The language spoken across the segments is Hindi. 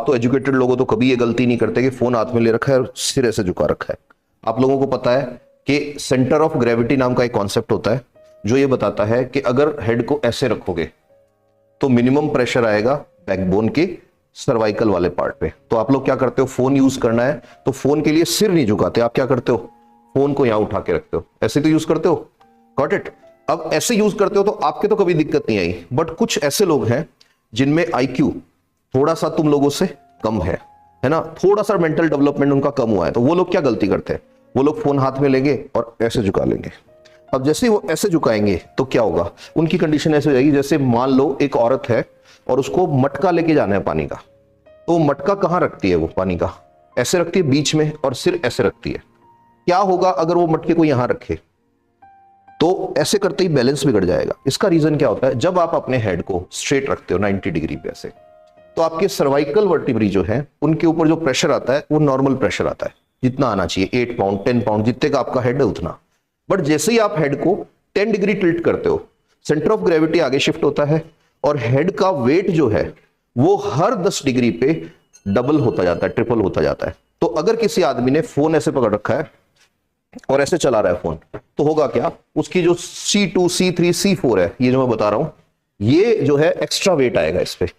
आप तो एजुकेटेड लोगों तो कभी ये गलती नहीं करते कि फोन हाथ में ले रखा है और सिर ऐसे झुका रखा है। आप लोगों को पता है कि सेंटर ऑफ ग्रेविटी नाम का एक कॉन्सेप्ट होता है जो ये बताता है कि अगर हेड को ऐसे रखोगे तो मिनिमम प्रेशर आएगा बैकबोन के सर्वाइकल वाले पार्ट पे। तो आप लोग क्या करते हो, फोन यूज करना है तो फोन के लिए सिर नहीं झुकाते, आप क्या करते हो, फोन को यहां उठा के रखते हो, ऐसे तो यूज करते हो। Got it. अब ऐसे यूज करते हो तो आपके तो कभी दिक्कत नहीं आई, बट कुछ ऐसे लोग हैं जिनमें आईक्यू थोड़ा सा तुम लोगों से कम है ना, थोड़ा सा मेंटल डेवलपमेंट उनका कम हुआ है, तो वो लोग क्या गलती करते हैं, वो लोग फोन हाथ में लेंगे और ऐसे झुका लेंगे। अब जैसे वो ऐसे झुकाएंगे तो क्या होगा, उनकी कंडीशन ऐसे हो जाएगी जैसे मान लो एक औरत है और उसको मटका लेके जाना है पानी का, तो मटका कहां रखती है, वो पानी का ऐसे रखती है बीच में और सिर ऐसे रखती है। क्या होगा अगर वो मटके को यहां रखे, तो ऐसे करते ही बैलेंस बिगड़ जाएगा। इसका रीजन क्या होता है, जब आप अपने हेड को स्ट्रेट रखते हो 90 डिग्री पे ऐसे, तो आपके सर्वाइकल वर्टिब्री जो है उनके ऊपर जो प्रेशर आता है वो नॉर्मल प्रेशर आता है, जितना आना चाहिए 8 पाउंड 10 पाउंड जितने का आपका हेड है उतना। बट जैसे ही आप हेड को 10 डिग्री टिल्ट करते हो, सेंटर ऑफ ग्रेविटी आगे शिफ्ट होता है और हेड का वेट जो है वो हर 10 डिग्री पे डबल होता जाता है, ट्रिपल होता जाता है। तो अगर किसी आदमी ने फोन ऐसे पकड़ रखा है और ऐसे चला रहा है फोन, तो होगा क्या, उसकी जो C2 C3 C4 है, ये जो मैं बता रहा हूं, ये जो है एक्स्ट्रा वेट आएगा इस पे।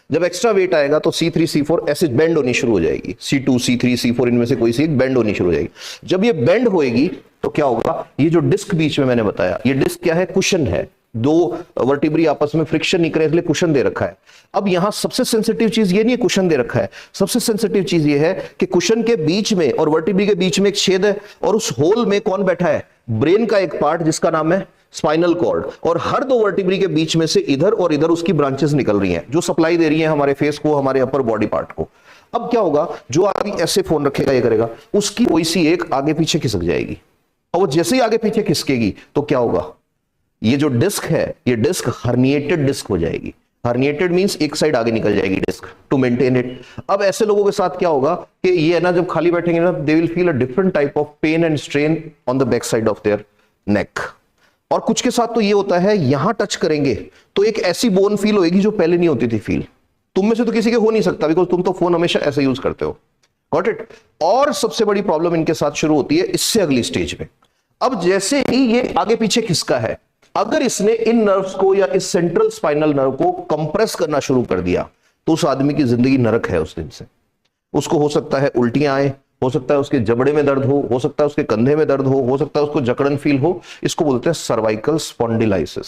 जब एक्स्ट्रा वेट आएगा तो C3 C4 ऐसे बेंड होनी शुरू हो जाएगी, C2 C3 C4 इनमें से कोई सी एक बेंड होनी शुरू हो जाएगी। जब ये बेंड होएगी तो क्या होगा, ये जो डिस्क बीच में मैंने बताया, ये डिस्क क्या है, कुशन है, दो वर्टिब्री आपस में फ्रिक्शन नहीं करे इसलिए कुशन दे रखा है। अब यहां सबसे सेंसिटिव चीज ये नहीं है कुशन दे रखा है, सबसे सेंसिटिव चीज ये है कि कुशन के बीच में और वर्टिब्री के बीच में एक छेद है और उस होल में कौन बैठा है, ब्रेन का एक पार्ट जिसका नाम है स्पाइनल कॉर्ड, और हर दो वर्टिब्री के बीच में से इधर और इधर उसकी ब्रांचेस निकल रही हैं जो सप्लाई दे रही हैं हमारे फेस को, हमारे अपर बॉडी पार्ट को। अब क्या होगा, जो आदमी ऐसे फोन रखेगा ये करेगा, उसकी कोई सी एक आगे पीछे खिसक जाएगी, और वो जैसे ही आगे पीछे खिसकेगी तो क्या होगा, ये जो डिस्क है ये डिस्क हर्निएटेड डिस्क हो जाएगी। हर्निएटेड मींस एक साइड आगे निकल जाएगी डिस्क टू मेंटेन इट। अब ऐसे लोगों के साथ क्या होगा कि ये है ना, जब खाली बैठेंगे ना, they will feel a different type of pain and strain on the back side of their neck. और कुछ के साथ तो ये होता है, यहां टच करेंगे तो एक ऐसी बोन फील होगी जो पहले नहीं होती थी फील। तुम में से तो किसी के हो नहीं सकता, बिकॉज तुम तो फोन हमेशा ऐसे यूज करते हो। Got it. और सबसे बड़ी प्रॉब्लम इनके साथ शुरू होती है इससे अगली स्टेज में। अब जैसे ही ये आगे पीछे खिसका है, अगर इसने इन नर्व्स को या इस सेंट्रल स्पाइनल नर्व को कंप्रेस करना शुरू कर दिया तो उस आदमी की जिंदगी नरक है उस दिन से। उसको हो सकता है उल्टियां आए, हो सकता है उसके जबड़े में दर्द हो सकता है उसके कंधे में दर्द हो सकता है उसको जकड़न फील हो। इसको बोलते हैं सर्वाइकल स्पॉन्डिलाइसिस।